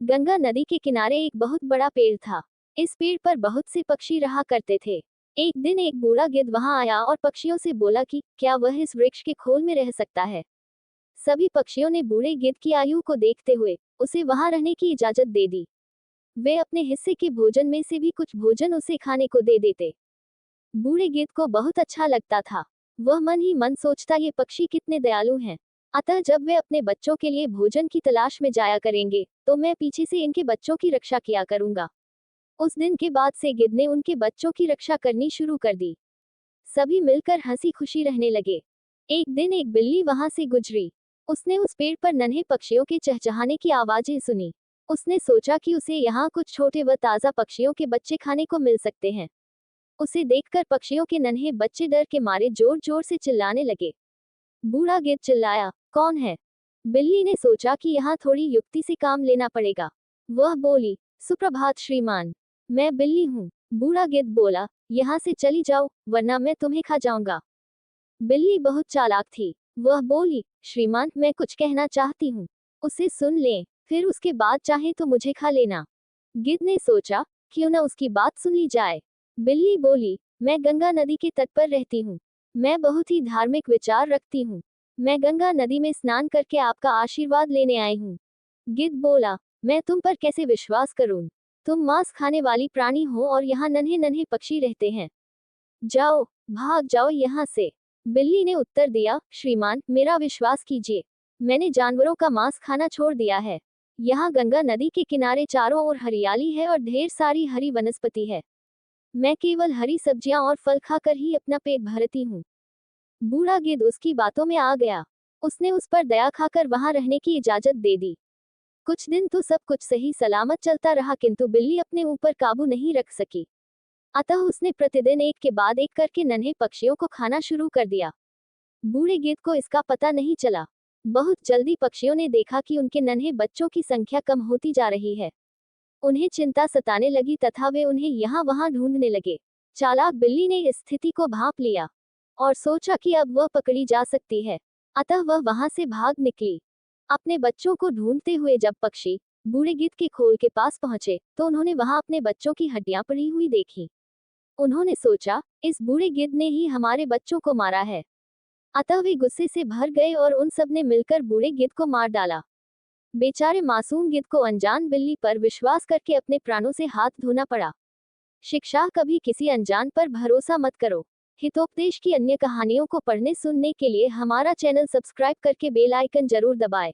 गंगा नदी के किनारे एक बहुत बड़ा पेड़ था। इस पेड़ पर बहुत से पक्षी रहा करते थे। एक दिन एक बूढ़ा गिद्ध वहां आया और पक्षियों से बोला कि क्या वह इस वृक्ष के खोल में रह सकता है। सभी पक्षियों ने बूढ़े गिद्ध की आयु को देखते हुए उसे वहां रहने की इजाजत दे दी। वे अपने हिस्से के भोजन में से भी कुछ भोजन उसे खाने को दे देते। बूढ़े गिद्ध को बहुत अच्छा लगता था। वह मन ही मन सोचता, ये पक्षी कितने दयालु हैं। अतः जब वे अपने बच्चों के लिए भोजन की तलाश में जाया करेंगे तो मैं पीछे से इनके बच्चों की रक्षा किया करूंगा। उस दिन के बाद से गिद्ध ने उनके बच्चों की रक्षा करनी शुरू कर दी। सभी मिलकर हंसी खुशी रहने लगे। एक दिन एक बिल्ली वहां से गुजरी। उसने उस पेड़ पर नन्हे पक्षियों के चहचहाने की आवाजें सुनी। उसने सोचा कि उसे यहाँ कुछ छोटे व ताजा पक्षियों के बच्चे खाने को मिल सकते हैं। उसे देखकर पक्षियों के नन्हे बच्चे डर के मारे जोर जोर से चिल्लाने लगे। बूढ़ा गिद्ध चिल्लाया, कौन है? बिल्ली ने सोचा कि यहाँ थोड़ी युक्ति से काम लेना पड़ेगा। वह बोली, सुप्रभात श्रीमान, मैं बिल्ली हूँ। बूढ़ा गिद्ध बोला, यहाँ से चली जाओ वरना मैं तुम्हें खा जाऊंगा। बिल्ली बहुत चालाक थी। वह बोली, श्रीमान मैं कुछ कहना चाहती हूँ, उसे सुन लें, फिर उसके बाद चाहे तो मुझे खा लेना। गिद्ध ने सोचा, क्यों न उसकी बात सुन ली जाए। बिल्ली बोली, मैं गंगा नदी के तट पर रहती हूँ। मैं बहुत ही धार्मिक विचार रखती हूँ। मैं गंगा नदी में स्नान करके आपका आशीर्वाद लेने आई हूँ। गिद्ध बोला, मैं तुम पर कैसे विश्वास करूं? तुम मांस खाने वाली प्राणी हो और यहाँ नन्हे नन्हे पक्षी रहते हैं। जाओ, भाग जाओ यहाँ से। बिल्ली ने उत्तर दिया, श्रीमान मेरा विश्वास कीजिए, मैंने जानवरों का मांस खाना छोड़ दिया है। यहाँ गंगा नदी के किनारे चारों ओर हरियाली है और ढेर सारी हरी वनस्पति है। मैं केवल हरी सब्जियां और फल खाकर ही अपना पेट भरती हूँ। बूढ़ा गिद्ध उसकी बातों में आ गया। उसने उस पर दया खाकर वहां रहने की इजाजत दे दी। कुछ दिन तो सब कुछ सही सलामत चलता रहा, किंतु बिल्ली अपने ऊपर काबू नहीं रख सकी। अतः उसने प्रतिदिन एक के बाद एक करके नन्हे पक्षियों को खाना शुरू कर दिया। बूढ़े गिद्ध को इसका पता नहीं चला। बहुत जल्दी पक्षियों ने देखा कि उनके नन्हे बच्चों की संख्या कम होती जा रही है। उन्हें चिंता सताने लगी तथा वे उन्हें यहाँ वहां ढूंढने लगे। चालाक बिल्ली ने इस स्थिति को भांप लिया और सोचा कि अब वह पकड़ी जा सकती है। अतः वह वहां से भाग निकली। अपने बच्चों को ढूंढते हुए जब पक्षी बूढ़े गिद्ध के खोल के पास पहुंचे तो उन्होंने वहां अपने बच्चों की हड्डियां पड़ी हुई देखी। उन्होंने सोचा, इस बूढ़े गिद्ध ने ही हमारे बच्चों को मारा है। अतः वे गुस्से से भर गए और उन सब ने मिलकर बूढ़े गिद्ध को मार डाला। बेचारे मासूम गिद्ध को अनजान बिल्ली पर विश्वास करके अपने प्राणों से हाथ धोना पड़ा। शिक्षा, कभी किसी अनजान पर भरोसा मत करो। हितोपदेश की अन्य कहानियों को पढ़ने सुनने के लिए हमारा चैनल सब्सक्राइब करके बेल आइकन जरूर दबाएं।